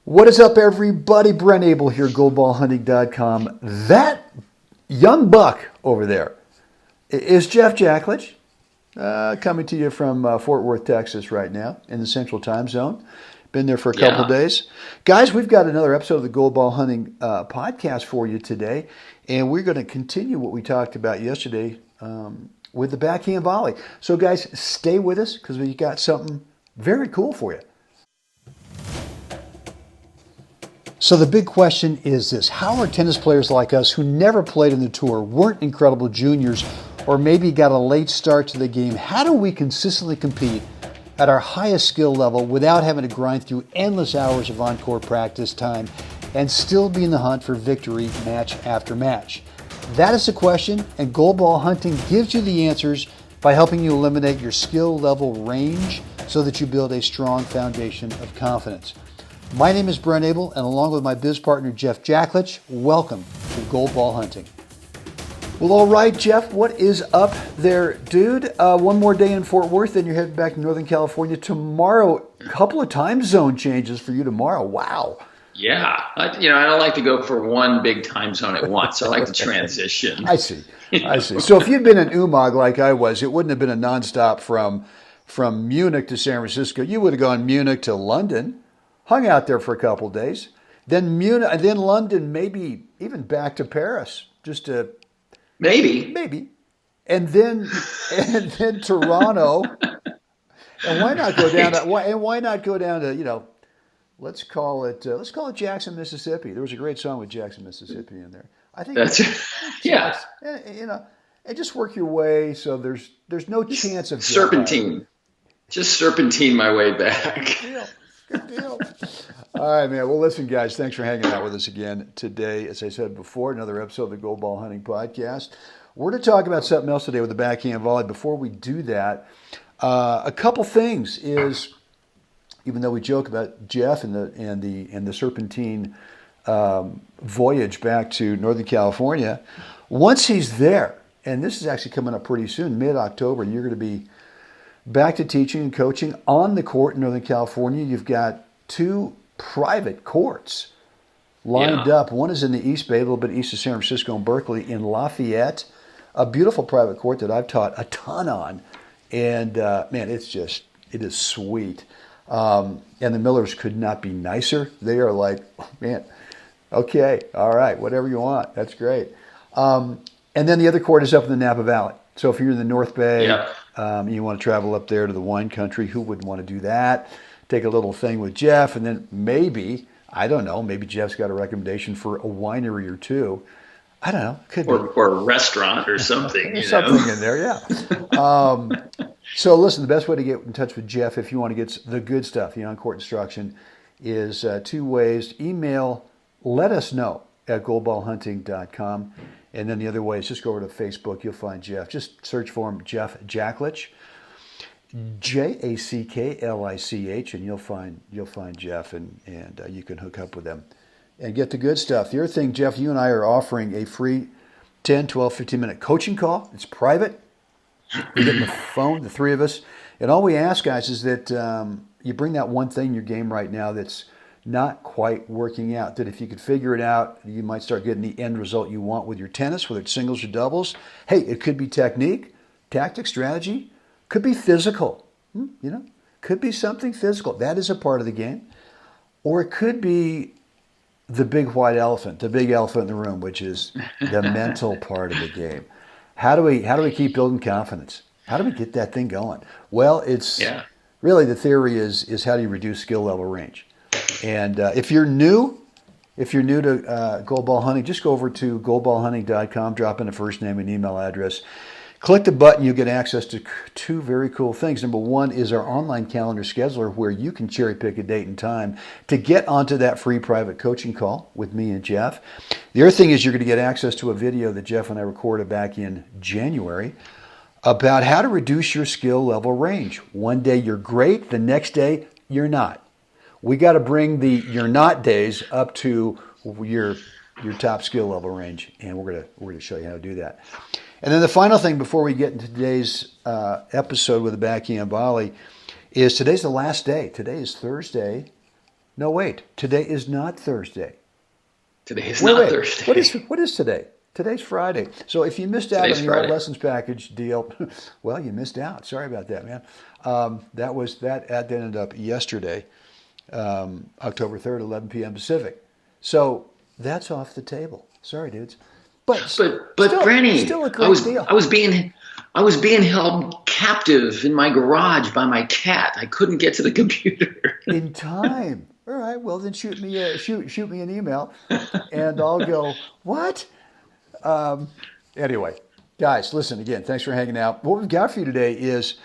What is up, everybody? Brent Abel here, goldballhunting.com. That young buck over there is Jeff Jacklich, coming to you from Fort Worth, Texas right now in the Central Time Zone. Been there for a couple of days. Guys, we've got another episode of the Gold Ball Hunting podcast for you today, and we're going to continue what we talked about yesterday with the backhand volley. So, guys, stay with us because we got something very cool for you. So the big question is this: how are tennis players like us who never played in the tour, weren't incredible juniors, or maybe got a late start to the game, how do we consistently compete at our highest skill level without having to grind through endless hours of on-court practice time and still be in the hunt for victory match after match? That is the question, and Gold Ball Hunting gives you the answers by helping you eliminate your skill level range so that you build a strong foundation of confidence. My name is Brent Abel, and along with my biz partner, Jeff Jacklich, welcome to Gold Ball Hunting. Well, all right, Jeff, what is up there, dude? One more day in Fort Worth, then you're heading back to Northern California tomorrow. A couple of time zone changes for you tomorrow. Wow. Yeah. I don't like to go for one big time zone at once. I like to transition. I see. I see. So if you'd been in Umag like I was, it wouldn't have been a nonstop from Munich to San Francisco. You would have gone Munich to London, hung out there for a couple of days, then Munich, and then London, maybe even back to Paris, just to maybe, and then Toronto, and why not go down to let's call it Jackson, Mississippi. There was a great song with Jackson, Mississippi in there. I think that's yeah. And just work your way so there's no chance of serpentine. Just serpentine my way back. Good deal. All right, man. Well, listen, guys, thanks for hanging out with us again today. As I said before, another episode of the Gold Ball Hunting Podcast. We're going to talk about something else today with the backhand volley. Before we do that, a couple things is, even though we joke about Jeff and the serpentine voyage back to Northern California, once he's there, and this is actually coming up pretty soon, mid-October, you're going to be back to teaching and coaching on the court in Northern California. You've got two private courts lined up. One is in the East Bay, a little bit east of San Francisco and Berkeley, in Lafayette. A beautiful private court that I've taught a ton on. And, man, it is sweet. And the Millers could not be nicer. They are like, man, okay, all right, whatever you want. That's great. And then the other court is up in the Napa Valley. So if you're in the North Bay, you want to travel up there to the wine country, who wouldn't want to do that? Take a little thing with Jeff, and then maybe, I don't know, maybe Jeff's got a recommendation for a winery or two. I don't know. Could be. Or a restaurant or something. Something in there, yeah. So listen, the best way to get in touch with Jeff if you want to get the good stuff, the on-court instruction, is two ways. Email, let us know, at goldballhunting.com. And then the other way is just go over to Facebook. You'll find Jeff. Just search for him, Jeff Jacklich, Jacklich, and you'll find Jeff, and you can hook up with them and get the good stuff. The other thing, Jeff, you and I are offering a free 10, 12, 15-minute coaching call. It's private. We get on the phone, the three of us, and all we ask, guys, is that you bring that one thing in your game right now that's not quite working out, that if you could figure it out, you might start getting the end result you want with your tennis, whether it's singles or doubles. Hey, it could be technique, tactic, strategy, could be physical, could be something physical. That is a part of the game. Or it could be the big white elephant, the big elephant in the room, which is the mental part of the game. How do we keep building confidence? How do we get that thing going? Well, it's really, the theory is how do you reduce skill level range? And if you're new to Gold Ball Hunting, just go over to goldballhunting.com, drop in a first name and email address. Click the button, you'll get access to two very cool things. Number one is our online calendar scheduler, where you can cherry pick a date and time to get onto that free private coaching call with me and Jeff. The other thing is you're going to get access to a video that Jeff and I recorded back in January about how to reduce your skill level range. One day you're great, the next day you're not. We got to bring the you're not days up to your top skill level range, and we're gonna show you how to do that. And then the final thing before we get into today's episode with the backhand volley is today's the last day. Today is Thursday, No, wait. Today is not Thursday. Today is Wait, not wait. Thursday. What is today? Today's Friday. So if you missed out on Today's the All Friday. Lessons package deal, well, you missed out. Sorry about that, man. That ended up yesterday, October 3rd, 11 p.m. Pacific. So that's off the table. Sorry, dudes. But But Brenny, still a great deal. I was being held captive in my garage by my cat. I couldn't get to the computer. In time. All right. Well, then shoot me an email, and I'll go. What? Anyway, guys, listen again. Thanks for hanging out. What we've got for you today is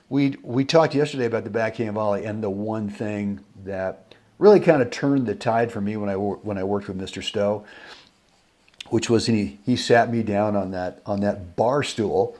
we talked yesterday about the backhand volley, and the one thing that really kind of turned the tide for me when I worked with Mr. Stowe, which was he sat me down on that bar stool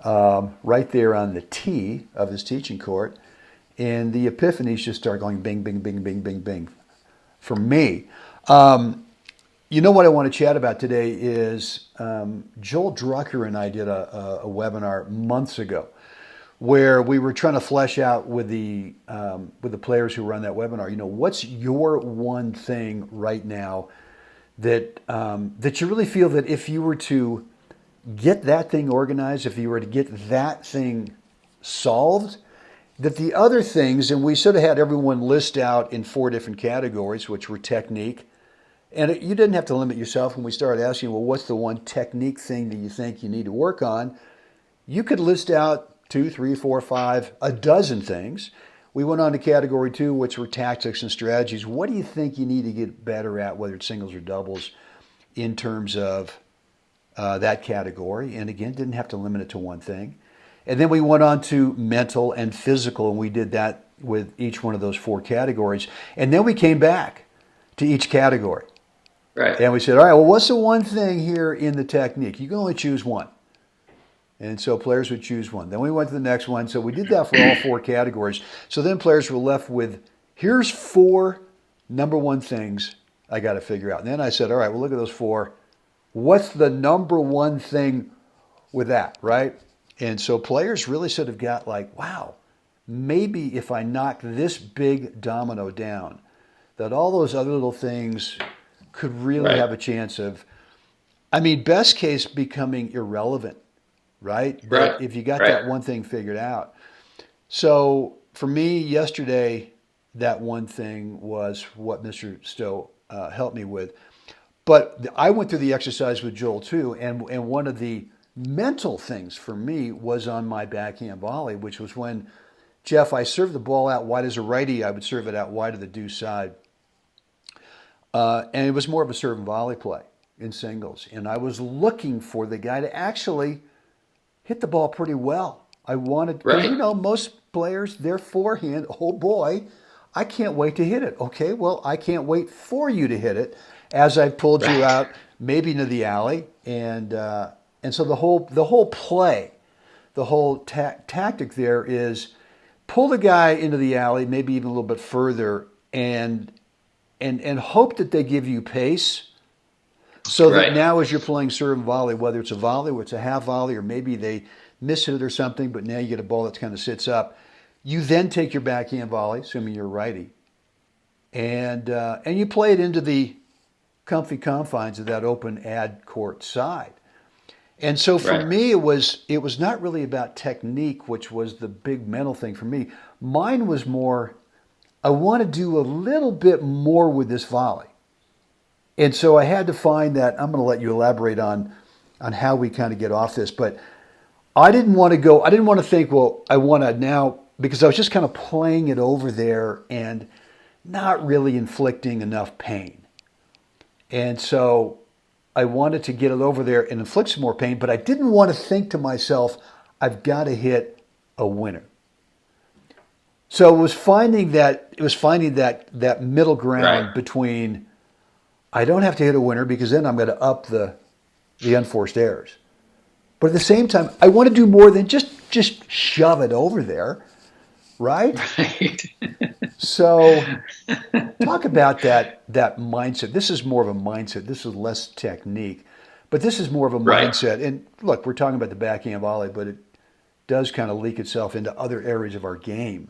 right there on the tee of his teaching court, and the epiphanies just started going bing, bing, bing, bing, bing, bing for me. You know what I want to chat about today is Joel Drucker and I did a webinar months ago where we were trying to flesh out with the players who run that webinar. You know, what's your one thing right now that you really feel that if you were to get that thing organized, if you were to get that thing solved, that the other things, and we sort of had everyone list out in 4 different categories, which were technique. And you didn't have to limit yourself when we started asking, well, what's the one technique thing that you think you need to work on? You could list out 2, 3, 4, 5, a dozen things. We went on to category 2, which were tactics and strategies. What do you think you need to get better at, whether it's singles or doubles, in terms of that category? And again, didn't have to limit it to one thing. And then we went on to mental and physical, and we did that with each one of those 4 categories. And then we came back to each category. Right. And we said, all right, well, what's the one thing here in the technique? You can only choose one. And so players would choose one. Then we went to the next one. So we did that for all 4 categories. So then players were left with, here's 4 number one things I got to figure out. And then I said, all right, well, look at those 4. What's the number one thing with that, right? And so players really sort of got like, wow, maybe if I knock this big domino down, that all those other little things could really have a chance of, I mean, best case becoming irrelevant, right? But if you got that one thing figured out. So for me yesterday, that one thing was what Mr. Stowe helped me with. But I went through the exercise with Joel too, and one of the mental things for me was on my backhand volley, which was when, Jeff, I served the ball out wide as a righty, I would serve it out wide of the deuce side. And it was more of a serve and volley play in singles. And I was looking for the guy to actually hit the ball pretty well. I wanted, because you know, most players, their forehand, oh boy, I can't wait to hit it. Okay, well, I can't wait for you to hit it as I pulled you out, maybe into the alley. And so the whole play, the whole tactic there is pull the guy into the alley, maybe even a little bit further, and hope that they give you pace, so that now as you're playing serve and volley, whether it's a volley or it's a half volley, or maybe they miss it or something, but now you get a ball that kind of sits up, you then take your backhand volley, assuming you're righty, and you play it into the comfy confines of that open ad court side. And so for me, it was not really about technique, which was the big mental thing for me. Mine was more, I want to do a little bit more with this volley. And so I had to find that. I'm going to let you elaborate on how we kind of get off this. But I didn't want to think, well, I want to now, because I was just kind of playing it over there and not really inflicting enough pain. And so I wanted to get it over there and inflict some more pain, but I didn't want to think to myself, I've got to hit a winner. So it was finding that middle ground between, I don't have to hit a winner because then I'm going to up the unforced errors. But at the same time, I want to do more than just shove it over there, right? So talk about that mindset. This is more of a mindset. This is less technique, but this is more of a mindset. And look, we're talking about the backhand volley, but it does kind of leak itself into other areas of our game.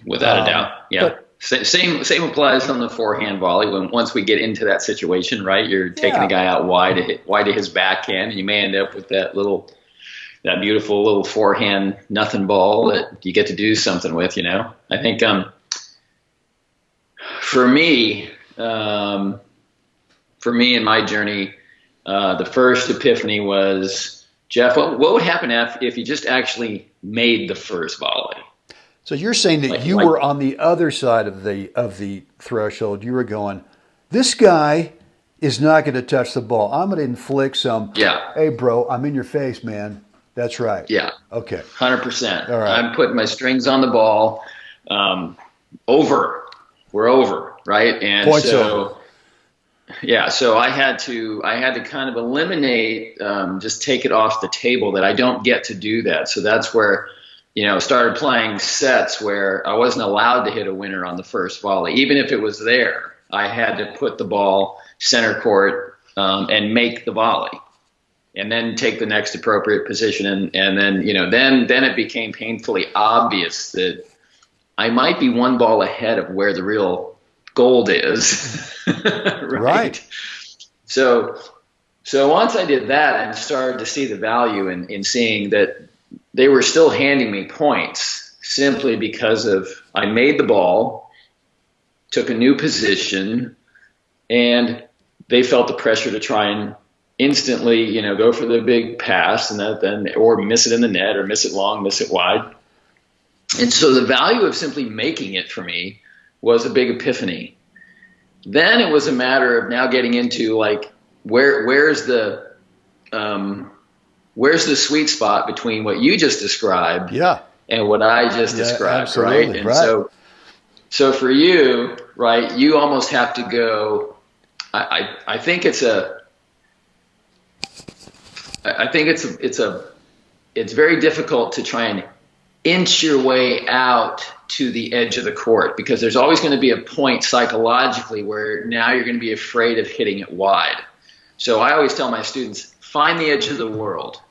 Without a doubt, yeah. Same applies on the forehand volley. Once we get into that situation, right, you're taking a guy out wide to his backhand, and you may end up with that beautiful little forehand nothing ball that you get to do something with. I think for me in my journey, the first epiphany was, Jeff, what would happen if you just actually made the first volley? So you're saying that you were on the other side of the threshold. You were going, this guy is not going to touch the ball. I'm going to inflict some. Yeah. Hey, bro, I'm in your face, man. That's right. Yeah. Okay. 100%. All right. I'm putting my strings on the ball. Over. We're over, right? And Points over. Yeah, so I had to kind of eliminate, just take it off the table that I don't get to do that. So that's where, started playing sets where I wasn't allowed to hit a winner on the first volley. Even if it was there, I had to put the ball center court and make the volley, and then take the next appropriate position. And then, then it became painfully obvious that I might be one ball ahead of where the real gold is. Right. So once I did that and started to see the value in seeing that they were still handing me points simply because of I made the ball, took a new position, and they felt the pressure to try and instantly, go for the big pass or miss it in the net, or miss it long, miss it wide. And so the value of simply making it for me was a big epiphany. Then it was a matter of now getting into where's the sweet spot between what you just described and what I just described, right? And so for you, right, you almost have to go. I think it's very difficult to try and inch your way out to the edge of the court, because there's always going to be a point psychologically where now you're going to be afraid of hitting it wide. So I always tell my students, find the edge of the world,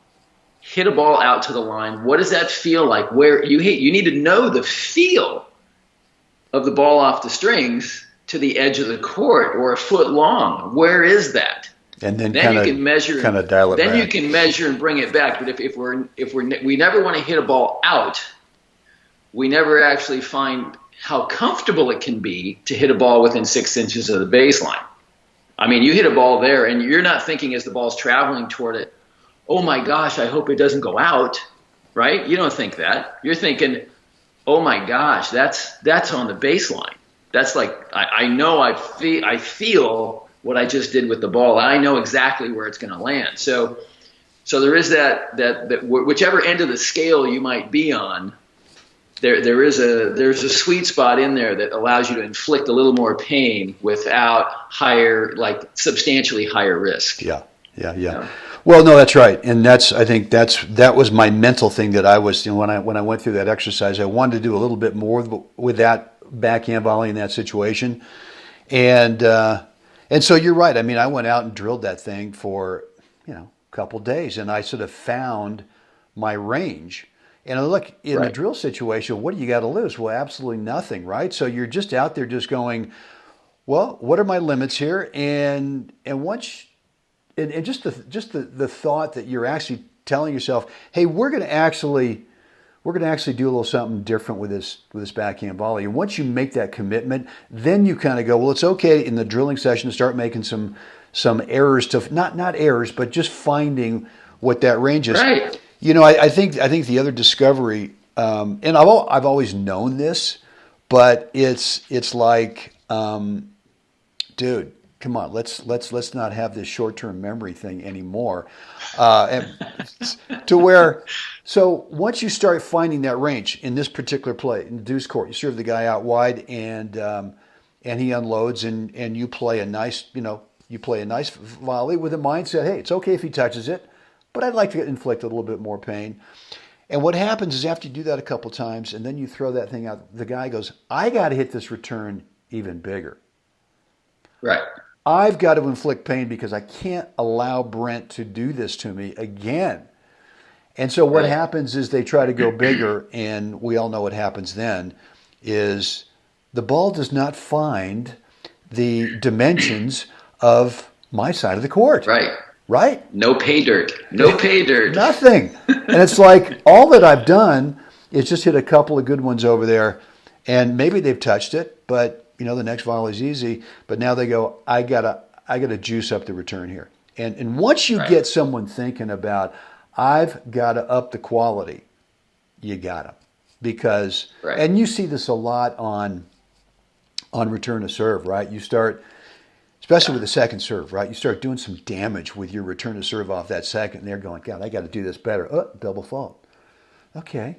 hit a ball out to the line. What does that feel like? Where you hit, you need to know the feel of the ball off the strings to the edge of the court, or a foot long. Where is that? And then you can measure, kind of dial it back. Then you can measure and bring it back. But if we never want to hit a ball out, we never actually find how comfortable it can be to hit a ball within 6 inches of the baseline. I mean, you hit a ball there, and you're not thinking as the ball's traveling toward it, oh my gosh, I hope it doesn't go out, right? You don't think that. You're thinking, oh my gosh, that's on the baseline. That's like, I know I feel what I just did with the ball. I know exactly where it's going to land. So there is that whichever end of the scale you might be on, there's a sweet spot in there that allows you to inflict a little more pain without substantially higher risk. Yeah. Well, no, that's right, and I think that was my mental thing that I was, when I went through that exercise, I wanted to do a little bit more with that backhand volley in that situation, and so you're right. I mean, I went out and drilled that thing for a couple days, and I sort of found my range. And look, in a drill situation, what do you got to lose? Well, absolutely nothing, right? So you're just out there just going, well, what are my limits here? And once, and just the thought that you're actually telling yourself, hey, we're going to actually do a little something different with this backhand volley. And once you make that commitment, then you kind of go, well, it's okay in the drilling session to start making some errors, to not errors, but just finding what that range is. Right. I think the other discovery, and I've always known this, but it's like, dude, come on, let's not have this short-term memory thing anymore, and to where. So once you start finding that range in this particular play in deuce court, you serve the guy out wide, and he unloads, and you play a nice volley with a mindset, hey, it's okay if he touches it, but I'd like to inflict a little bit more pain. And what happens is after you do that a couple times and then you throw that thing out, the guy goes, I got to hit this return even bigger. Right. I've got to inflict pain because I can't allow Brent to do this to me again. And so what happens is they try to go bigger, and we all know what happens then is the ball does not find the dimensions of my side of the court. Right. Right? No pay dirt. No pay dirt. Nothing. And it's like all that I've done is just hit a couple of good ones over there, and maybe they've touched it, but the next volley's easy. But now they go, I gotta juice up the return here. And once you get someone thinking about, I've got to up the quality, you got to. Because, and you see this a lot on return to serve, right? You start, especially with the second serve, right? You start doing some damage with your return to serve off that second, and they're going, God, I got to do this better. Oh, double fault. Okay.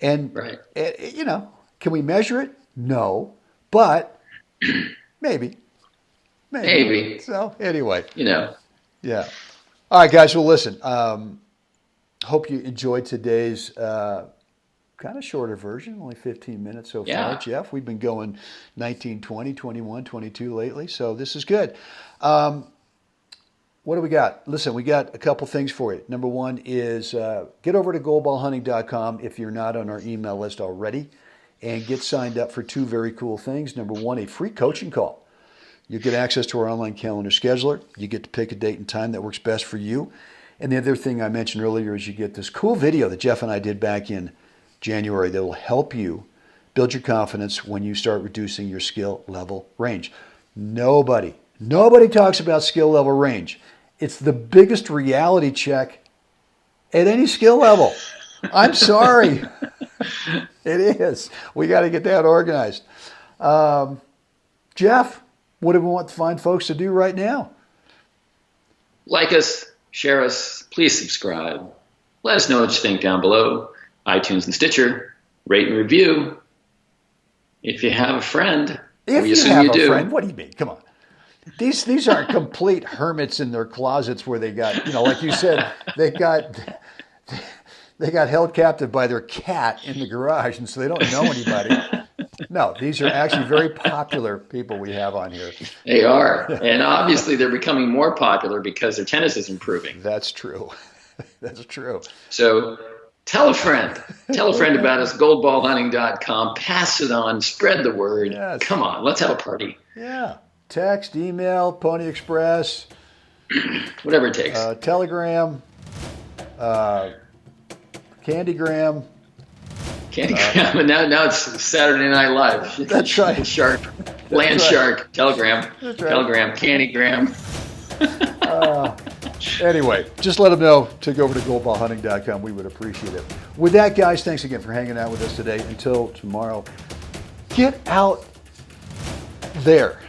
And, can we measure it? No. But maybe. So, anyway. Yeah. All right, guys. Well, listen, hope you enjoyed today's kind of shorter version, only 15 minutes so far, Jeff. We've been going 19, 20, 21, 22 lately, so this is good. What do we got? Listen, we got a couple things for you. Number one is get over to goldballhunting.com if you're not on our email list already, and get signed up for two very cool things. Number one, a free coaching call. You get access to our online calendar scheduler. You get to pick a date and time that works best for you. And the other thing I mentioned earlier is you get this cool video that Jeff and I did back in January that will help you build your confidence when you start reducing your skill level range. Nobody talks about skill level range. It's the biggest reality check at any skill level. I'm sorry. It is. We got to get that organized. Jeff, what do we want the fine folks to do right now? Like us, share us, please subscribe. Let us know what you think down below. iTunes and Stitcher, rate and review. If you have a friend, we assume you do. Friend, what do you mean? Come on. These aren't complete hermits in their closets where they got, like you said, they got held captive by their cat in the garage, and so they don't know anybody. No, these are actually very popular people we have on here. They are. And obviously they're becoming more popular because their tennis is improving. That's true. That's true. So tell a friend. Tell a friend about us, goldballhunting.com. Pass it on. Spread the word. Yes. Come on, let's have a party. Yeah. Text, email, Pony Express. Whatever it takes. Telegram. Candygram. Candygram. And now it's Saturday Night Live. That's right. Shark. Land Shark. Telegram. That's right. Telegram. Candygram. Anyway, just let them know to go over to goldballhunting.com. We would appreciate it. With that, guys, thanks again for hanging out with us today. Until tomorrow, get out there.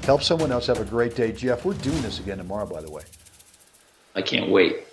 Help someone else have a great day. Jeff, we're doing this again tomorrow, by the way. I can't wait.